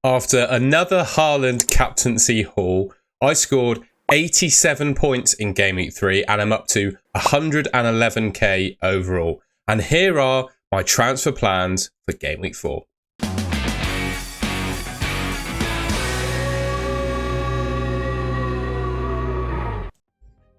After another Haaland captaincy haul, I scored 87 points in Game Week 3 and I'm up to 111k overall. And here are my transfer plans for Game Week 4.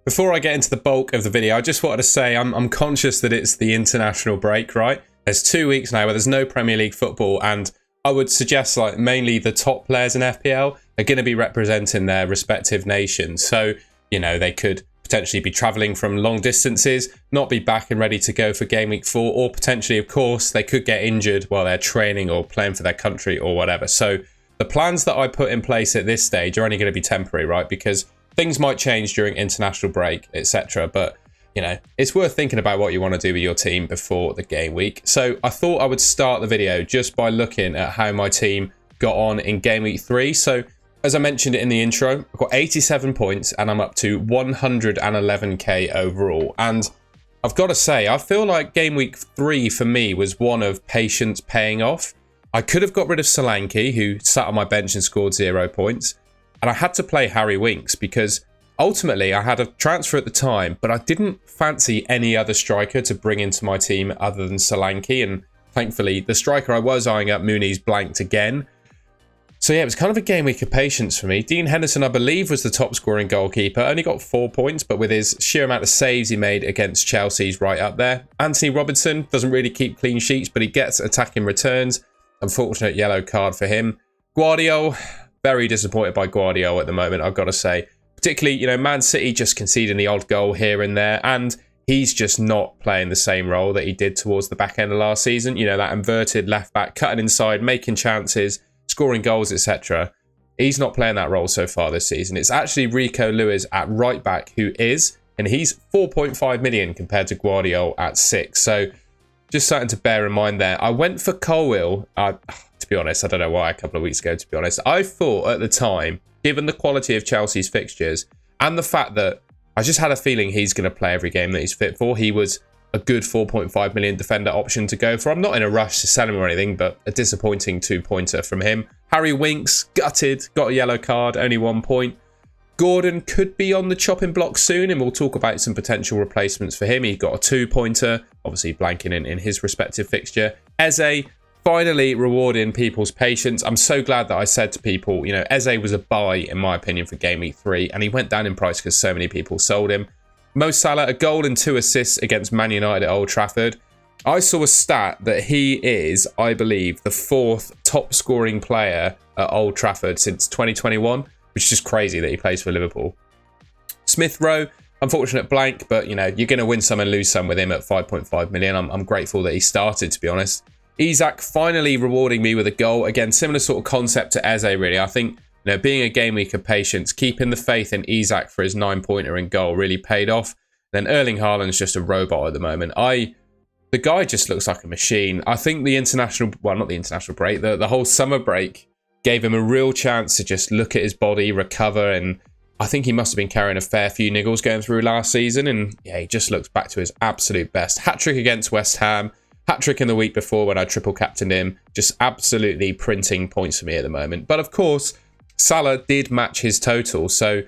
Before I get into the bulk of the video, I just wanted to say I'm conscious that it's the international break, right? There's 2 weeks now where there's no Premier League football, and I would suggest like mainly the top players in FPL are going to be representing their respective nations. So, you know, they could potentially be travelling from long distances, not be back and ready to go for Game Week 4, or potentially, of course, they could get injured while they're training or playing for their country or whatever. So the plans that I put in place at this stage are only going to be temporary, right? Because things might change during international break, etc. But, you know, it's worth thinking about what you want to do with your team before the game week. So I thought I would start the video just by looking at how my team got on in Game Week 3. So as I mentioned in the intro, I've got 87 points and I'm up to 111k overall. And I've got to say, I feel like Game Week 3 for me was one of patience paying off. I could have got rid of Solanke, who sat on my bench and scored 0 points. And I had to play Harry Winks because ultimately I had a transfer at the time, but I didn't fancy any other striker to bring into my team other than Solanke. And thankfully, the striker I was eyeing up, Mooney's, blanked again. So yeah, it was kind of a game week of patience for me. Dean Henderson, I believe, was the top scoring goalkeeper. Only got 4 points, but with his sheer amount of saves he made against Chelsea, he's right up there. Anthony Robinson doesn't really keep clean sheets, but he gets attacking returns. Unfortunate yellow card for him. Guardiola, very disappointed by Guardiola at the moment, I've got to say. Particularly, you know, Man City just conceding the odd goal here and there, and he's just not playing the same role that he did towards the back end of last season. You know, that inverted left back, cutting inside, making chances, scoring goals, etc. He's not playing that role so far this season. It's actually Rico Lewis at right back who is, and he's 4.5 million compared to Guardiola at 6. So just something to bear in mind there. I went for Colwill. To be honest, I don't know why a couple of weeks ago, to be honest. I thought at the time, given the quality of Chelsea's fixtures and the fact that I just had a feeling he's going to play every game that he's fit for, he was a good 4.5 million defender option to go for. I'm not in a rush to sell him or anything, but a disappointing 2-pointer from him. Harry Winks, gutted, got a yellow card, only 1 point. Gordon could be on the chopping block soon, and we'll talk about some potential replacements for him. He got a 2-pointer, obviously blanking in his respective fixture. Eze, finally rewarding people's patience. I'm so glad that I said to people, you know, Eze was a buy, in my opinion, for Game Week 3, and he went down in price because so many people sold him. Mo Salah, a goal and 2 assists against Man United at Old Trafford. I saw a stat that he is, I believe, the 4th top scoring player at Old Trafford since 2021, which is just crazy that he plays for Liverpool. Smith Rowe, unfortunate blank, but, you know, you're going to win some and lose some with him at 5.5 million. I'm grateful that he started, to be honest. Isak finally rewarding me with a goal. Again, similar sort of concept to Eze, really. I think, you know, being a game week of patience, keeping the faith in Isak for his 9-pointer in goal really paid off. Then Erling Haaland's just a robot at the moment. The guy just looks like a machine. I think the international, well, not the international break, the whole summer break gave him a real chance to just look at his body, recover, and I think he must have been carrying a fair few niggles going through last season, and yeah, he just looks back to his absolute best. Hat-trick against West Ham. Hat-trick in the week before when I triple captained him. Just absolutely printing points for me at the moment. But of course, Salah did match his total. So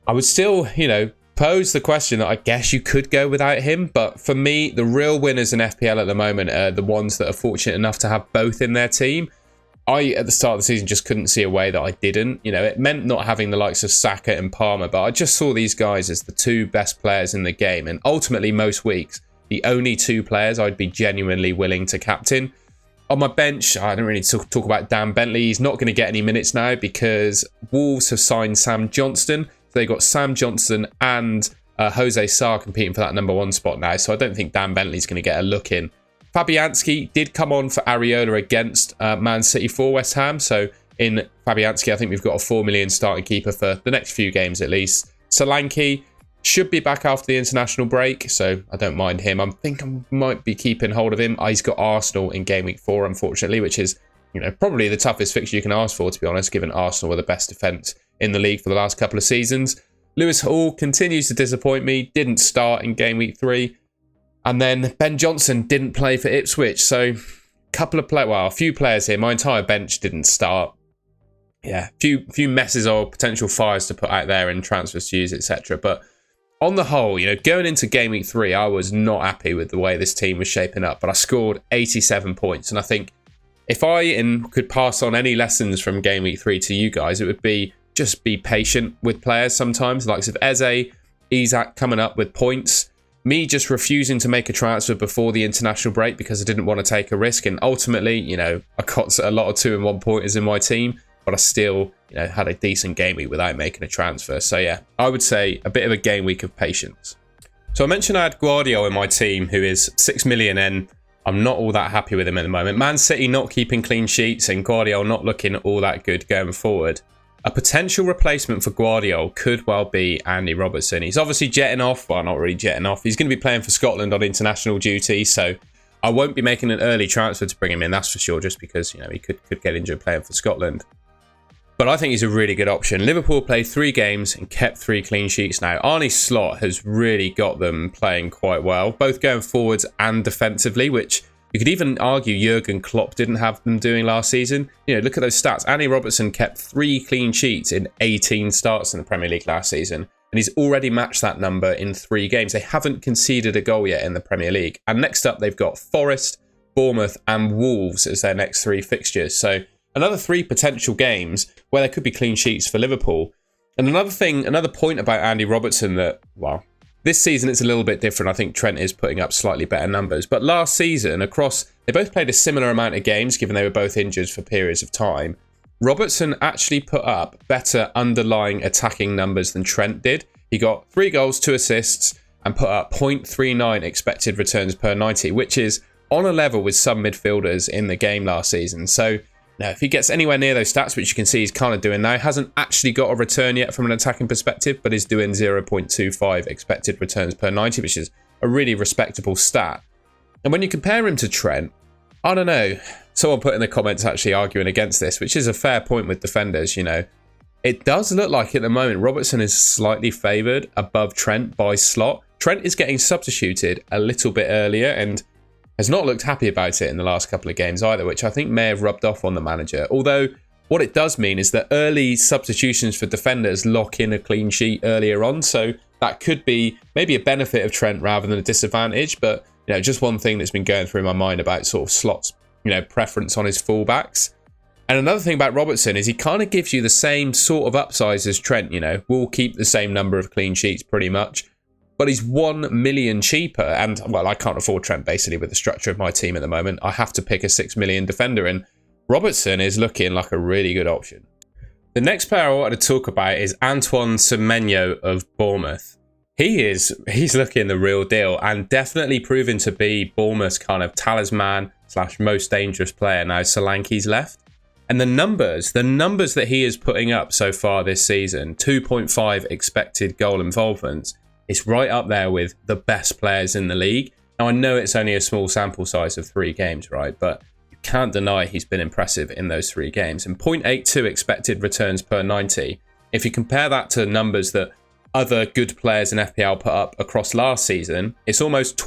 I would still, you know, pose the question that I guess you could go without him. But for me, the real winners in FPL at the moment are the ones that are fortunate enough to have both in their team. I, at the start of the season, just couldn't see a way that I didn't. You know, it meant not having the likes of Saka and Palmer. But I just saw these guys as the 2 best players in the game. And ultimately, most weeks, the only 2 players I'd be genuinely willing to captain. On my bench, I don't really talk about Dan Bentley. He's not going to get any minutes now because Wolves have signed Sam Johnston. So they got Sam Johnston and Jose Sarr competing for that number 1 spot now. So I don't think Dan Bentley's going to get a look in. Fabianski did come on for Areola against Man City for West Ham. So in Fabianski, I think we've got a 4 million starting keeper for the next few games at least. Solanke should be back after the international break, so I don't mind him. I think I might be keeping hold of him. He's got Arsenal in Game Week 4, unfortunately, which is, you know, probably the toughest fixture you can ask for, to be honest, given Arsenal were the best defence in the league for the last couple of seasons. Lewis Hall continues to disappoint me. Didn't start in Game Week 3. And then Ben Johnson didn't play for Ipswich. So a few players here. My entire bench didn't start. yeah, few messes or potential fires to put out there in transfers to use, etc. But on the whole, going into game week 3, I was not happy with the way this team was shaping up, but I scored 87 points. And I think if I could pass on any lessons from game week 3 to you guys, it would be just be patient with players sometimes. Like if Eze, Isak coming up with points, me just refusing to make a transfer before the international break because I didn't want to take a risk. And ultimately, I got a lot of 2 and 1 pointers in my team, but I still, had a decent game week without making a transfer. So yeah, I would say a bit of a game week of patience. So I mentioned I had Guardiola in my team, who is 6 million in. I'm not all that happy with him at the moment. Man City not keeping clean sheets and Guardiola not looking all that good going forward. A potential replacement for Guardiola could well be Andy Robertson. He's obviously jetting off. Well, not really jetting off. He's going to be playing for Scotland on international duty, so I won't be making an early transfer to bring him in, that's for sure, just because, he could get injured playing for Scotland. But I think he's a really good option. Liverpool played 3 games and kept 3 clean sheets now. Arne Slot has really got them playing quite well, both going forwards and defensively, which you could even argue Jurgen Klopp didn't have them doing last season. Look at those stats. Andy Robertson kept 3 clean sheets in 18 starts in the Premier League last season, and he's already matched that number in 3 games. They haven't conceded a goal yet in the Premier League. And next up, they've got Forest, Bournemouth and Wolves as their next 3 fixtures. So another 3 potential games where there could be clean sheets for Liverpool. And another point about Andy Robertson that, well, this season it's a little bit different. I think Trent is putting up slightly better numbers. But last season, they both played a similar amount of games, given they were both injured for periods of time. Robertson actually put up better underlying attacking numbers than Trent did. He got 3 goals, 2 assists, and put up 0.39 expected returns per 90, which is on a level with some midfielders in the game last season. So now, if he gets anywhere near those stats, which you can see he's kind of doing now, hasn't actually got a return yet from an attacking perspective, but is doing 0.25 expected returns per 90, which is a really respectable stat. And when you compare him to Trent, I don't know. Someone put in the comments actually arguing against this, which is a fair point with defenders, It does look like at the moment Robertson is slightly favoured above Trent by slot. Trent is getting substituted a little bit earlier and has not looked happy about it in the last couple of games either, which I think may have rubbed off on the manager. Although what it does mean is that early substitutions for defenders lock in a clean sheet earlier on. So that could be maybe a benefit of Trent rather than a disadvantage. But, just one thing that's been going through my mind about sort of Slot's, preference on his fullbacks. And another thing about Robertson is he kind of gives you the same sort of upsize as Trent, We'll keep the same number of clean sheets pretty much. But he's 1 million cheaper. And, well, I can't afford Trent basically with the structure of my team at the moment. I have to pick a 6 million defender. And Robertson is looking like a really good option. The next player I wanted to talk about is Antoine Semenyo of Bournemouth. He's looking the real deal and definitely proven to be Bournemouth's kind of talisman / most dangerous player now Solanke's left. And the numbers that he is putting up so far this season, 2.5 expected goal involvements, it's right up there with the best players in the league. Now, I know it's only a small sample size of 3 games, right? But you can't deny he's been impressive in those 3 games. And 0.82 expected returns per 90. If you compare that to numbers that other good players in FPL put up across last season, it's almost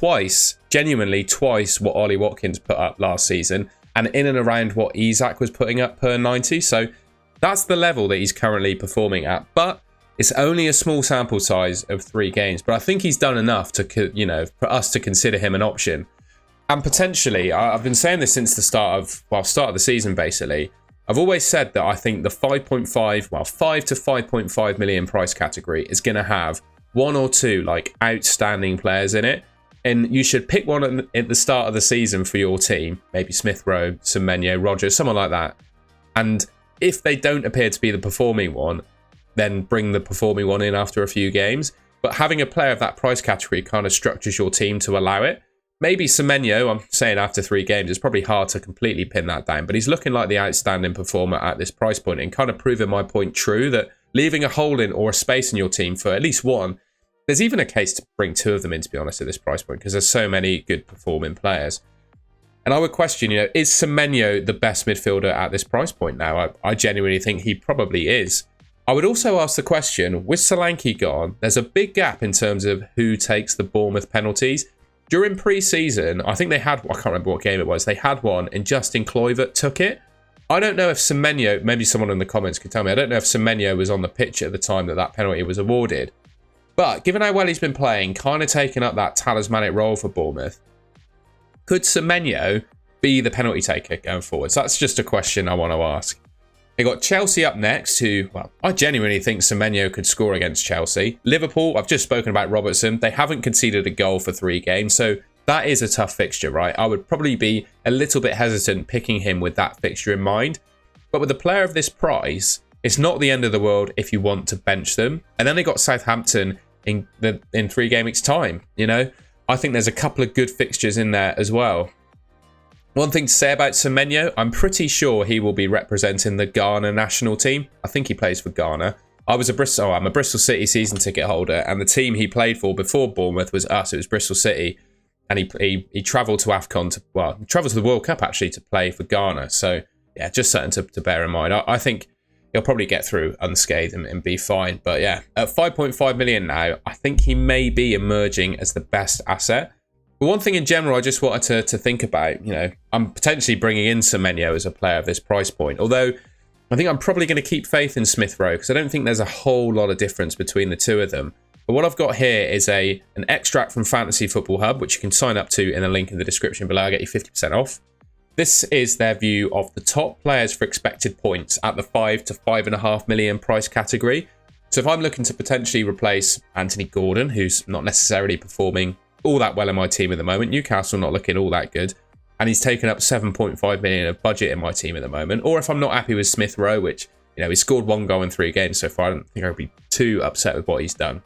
genuinely twice what Ollie Watkins put up last season. And in and around what Isak was putting up per 90. So that's the level that he's currently performing at. But it's only a small sample size of 3 games, but I think he's done enough to, for us to consider him an option. And potentially, I've been saying this since the start of the season, basically. I've always said that I think the 5 to 5.5 million price category is going to have 1 or 2 outstanding players in it. And you should pick one at the start of the season for your team, maybe Smith Rowe, Semenyo, Rogers, someone like that. And if they don't appear to be the performing one, then bring the performing one in after a few games. But having a player of that price category kind of structures your team to allow it. Maybe Semenyo, I'm saying after 3 games, it's probably hard to completely pin that down, but he's looking like the outstanding performer at this price point and kind of proving my point true that leaving a hole in or a space in your team for at least one, there's even a case to bring 2 of them in, to be honest, at this price point, because there's so many good performing players. And I would question, is Semenyo the best midfielder at this price point now? I genuinely think he probably is. I would also ask the question, with Solanke gone, there's a big gap in terms of who takes the Bournemouth penalties. During pre-season, I think they had, I can't remember what game it was, they had one and Justin Kluivert took it. I don't know if Semenyo, maybe someone in the comments could tell me, I don't know if Semenyo was on the pitch at the time that penalty was awarded. But given how well he's been playing, kind of taking up that talismanic role for Bournemouth, could Semenyo be the penalty taker going forward? So that's just a question I want to ask. They got Chelsea up next, who, well, I genuinely think Semenyo could score against Chelsea. Liverpool, I've just spoken about Robertson. They haven't conceded a goal for 3 games, so that is a tough fixture, right? I would probably be a little bit hesitant picking him with that fixture in mind. But with a player of this price, it's not the end of the world if you want to bench them. And then they got Southampton in 3 game weeks' time, you know? I think there's a couple of good fixtures in there as well. One thing to say about Semenyo, I'm pretty sure he will be representing the Ghana national team. I think he plays for Ghana. I'm a Bristol City season ticket holder, and the team he played for before Bournemouth was us. It was Bristol City, and he travelled to AFCON, he travelled to the World Cup actually to play for Ghana. So yeah, just something to bear in mind. I think he'll probably get through unscathed and be fine. But yeah, at 5.5 million now, I think he may be emerging as the best asset. But one thing in general I just wanted to think about, you know, I'm potentially bringing in Semenyo as a player of this price point. Although I think I'm probably going to keep faith in Smith Rowe because I don't think there's a whole lot of difference between the two of them. But what I've got here is an extract from Fantasy Football Hub, which you can sign up to in the link in the description below. I'll get you 50% off. This is their view of the top players for expected points at the 5 to 5.5 million price category. So if I'm looking to potentially replace Anthony Gordon, who's not necessarily performing all that well in my team at the moment, Newcastle not looking all that good, and he's taken up 7.5 million of budget in my team at the moment, or if I'm not happy with Smith Rowe, which, you know, he's scored 1 goal in 3 games so far, I don't think I'd be too upset with what he's done.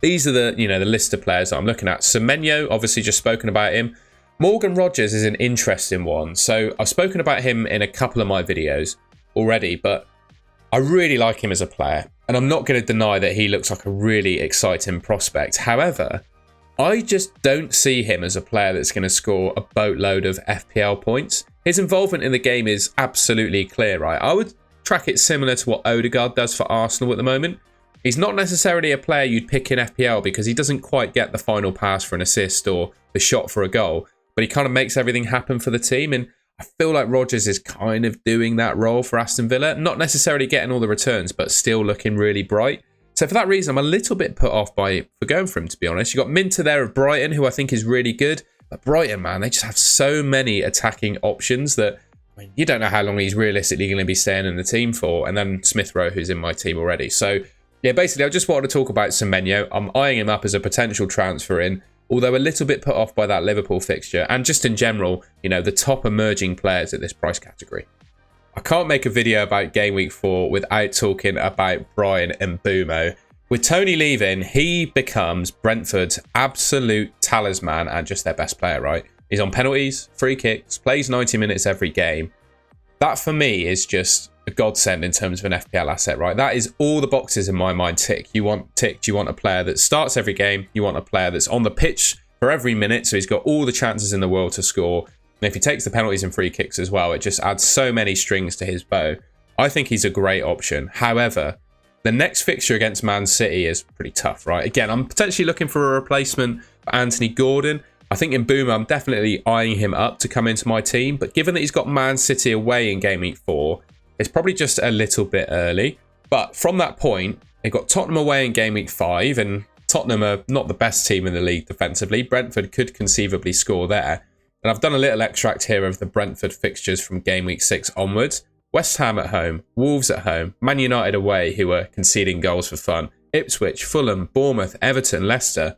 These are the list of players that I'm looking at. Semenyo, obviously just spoken about him. Morgan Rogers is an interesting one. So I've spoken about him in a couple of my videos already, but I really like him as a player. And I'm not going to deny that he looks like a really exciting prospect. However, I just don't see him as a player that's going to score a boatload of FPL points. His involvement in the game is absolutely clear, right? I would track it similar to what Odegaard does for Arsenal at the moment. He's not necessarily a player you'd pick in FPL because he doesn't quite get the final pass for an assist or the shot for a goal, but he kind of makes everything happen for the team. And I feel like Rodgers is kind of doing that role for Aston Villa, not necessarily getting all the returns, but still looking really bright. So for that reason, I'm a little bit put off for going for him, to be honest. You've got Minter there of Brighton, who I think is really good. But Brighton, man, they just have so many attacking options that, I mean, you don't know how long he's realistically going to be staying in the team for. And then Smith Rowe, who's in my team already. So yeah, basically, I just wanted to talk about Semenyo. I'm eyeing him up as a potential transfer in, although a little bit put off by that Liverpool fixture. And just in general, you know, the top emerging players at this price category. I can't make a video about Game Week 4 without talking about Brian Mbeumo. With Tony leaving, he becomes Brentford's absolute talisman and just their best player, right? He's on penalties, free kicks, plays 90 minutes every game. That for me is just a godsend in terms of an FPL asset, right? That is all the boxes in my mind ticked. You want a player that starts every game. You want a player that's on the pitch for every minute, so he's got all the chances in the world to score. And if he takes the penalties and free kicks as well, it just adds so many strings to his bow. I think he's a great option. However, the next fixture against Man City is pretty tough, right? Again, I'm potentially looking for a replacement for Anthony Gordon. I think in Mbeumo, I'm definitely eyeing him up to come into my team. But given that he's got Man City away in Game Week 4, it's probably just a little bit early. But from that point, they've got Tottenham away in Game Week 5. And Tottenham are not the best team in the league defensively. Brentford could conceivably score there. And I've done a little extract here of the Brentford fixtures from Game Week 6 onwards. West Ham at home, Wolves at home, Man United away, who are conceding goals for fun, Ipswich, Fulham, Bournemouth, Everton, Leicester.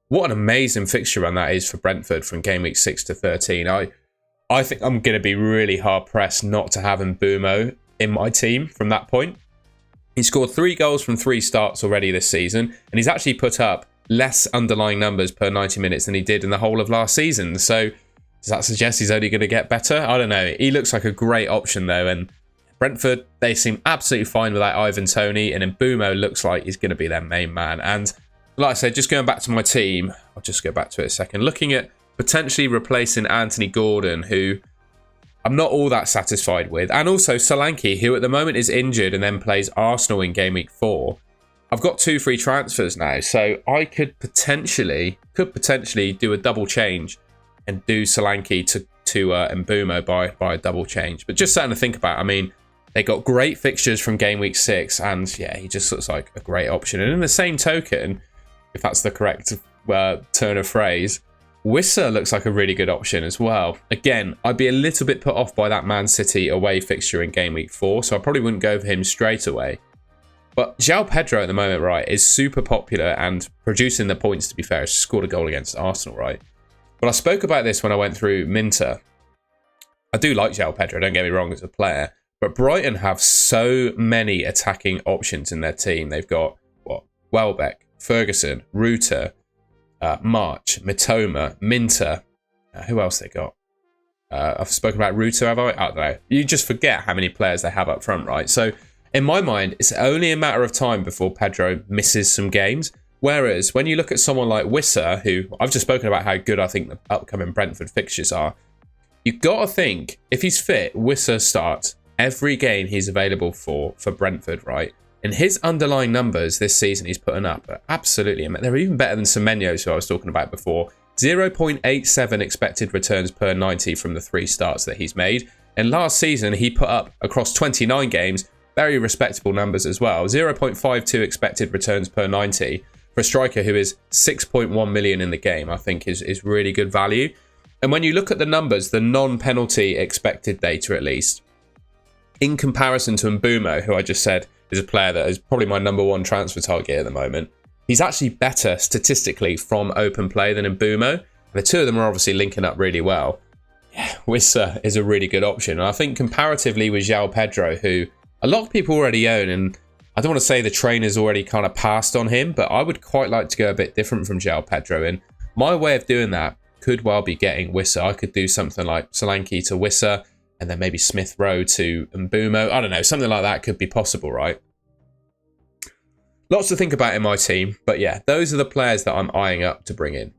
What an amazing fixture run that is for Brentford from Game Week 6 to 13. I think I'm going to be really hard-pressed not to have Mbeumo in my team from that point. He scored 3 goals from 3 starts already this season, and he's actually put up less underlying numbers per 90 minutes than he did in the whole of last season. So does that suggest he's only going to get better? I don't know. He looks like a great option, though. And Brentford, they seem absolutely fine without Ivan Toney. And Mbeumo looks like he's going to be their main man. And like I said, just going back to my team, I'll just go back to it a second. Looking at potentially replacing Anthony Gordon, who I'm not all that satisfied with. And also Solanke, who at the moment is injured and then plays Arsenal in Game Week 4. I've got 2 free transfers now. So I could potentially do a double change and do Solanke to Mbumo by a double change. But just something to think about. I mean, they got great fixtures from game week 6, and yeah, he just looks like a great option. And in the same token, if that's the correct turn of phrase, Wissa looks like a really good option as well. Again, I'd be a little bit put off by that Man City away fixture in game week 4, so I probably wouldn't go for him straight away. But João Pedro at the moment, right, is super popular and producing the points, to be fair. He's scored a goal against Arsenal, right? But I spoke about this when I went through Minter. I do like João Pedro, don't get me wrong, as a player. But Brighton have so many attacking options in their team. They've got, what, Welbeck, Ferguson, Ruter, March, Mitoma, Minter. Who else they got? I've spoken about Ruter, have I? I don't know. You just forget how many players they have up front, right? So, in my mind, it's only a matter of time before Pedro misses some games. Whereas, when you look at someone like Wissa, who I've just spoken about how good I think the upcoming Brentford fixtures are, you've got to think, if he's fit, Wissa starts every game he's available for Brentford, right? And his underlying numbers this season he's putting up are absolutely, they're even better than Semenyo's, who I was talking about before. 0.87 expected returns per 90 from the 3 starts that he's made. And last season, he put up, across 29 games, very respectable numbers as well. 0.52 expected returns per 90 for a striker who is 6.1 million in the game, I think is really good value. And when you look at the numbers, the non-penalty expected data at least, in comparison to Mbumo, who I just said is a player that is probably my #1 transfer target at the moment, he's actually better statistically from open play than Mbumo. The two of them are obviously linking up really well. Yeah, Wissa is a really good option. And I think comparatively with João Pedro, who a lot of people already own, and I don't want to say the trainer's already kind of passed on him, but I would quite like to go a bit different from João Pedro. And my way of doing that could well be getting Wissa. I could do something like Solanke to Wissa, and then maybe Smith Rowe to Mbumo. I don't know, something like that could be possible, right? Lots to think about in my team, but yeah, those are the players that I'm eyeing up to bring in.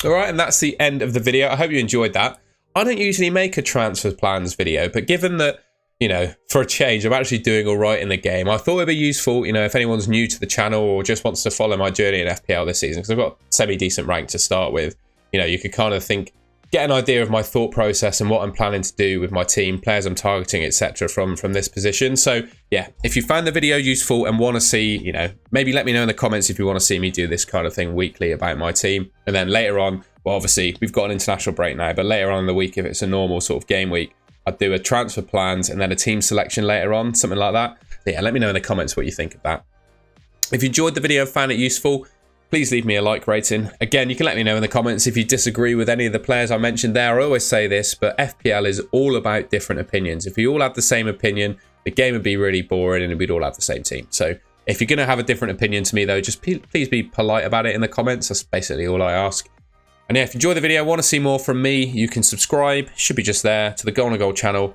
All right, and that's the end of the video. I hope you enjoyed that. I don't usually make a transfer plans video, but given that, you know, for a change, I'm actually doing all right in the game, I thought it'd be useful, you know, if anyone's new to the channel or just wants to follow my journey in FPL this season, because I've got semi-decent rank to start with, you know, you could kind of get an idea of my thought process and what I'm planning to do with my team, players I'm targeting, etc. from this position. So yeah, if you found the video useful and want to see, you know, maybe let me know in the comments if you want to see me do this kind of thing weekly about my team. And then later on, well, obviously we've got an international break now, but later on in the week, if it's a normal sort of game week, I'd do a transfer plans and then a team selection later on, something like that. So yeah, let me know in the comments what you think of that. If you enjoyed the video and found it useful, please leave me a like rating. Again, you can let me know in the comments if you disagree with any of the players I mentioned there. I always say this, but FPL is all about different opinions. If we all had the same opinion, the game would be really boring and we'd all have the same team. So if you're going to have a different opinion to me, though, just please be polite about it in the comments. That's basically all I ask. And yeah, if you enjoy the video, want to see more from me, you can subscribe. Should be just there to the Goal on Goal channel.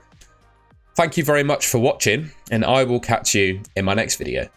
Thank you very much for watching, and I will catch you in my next video.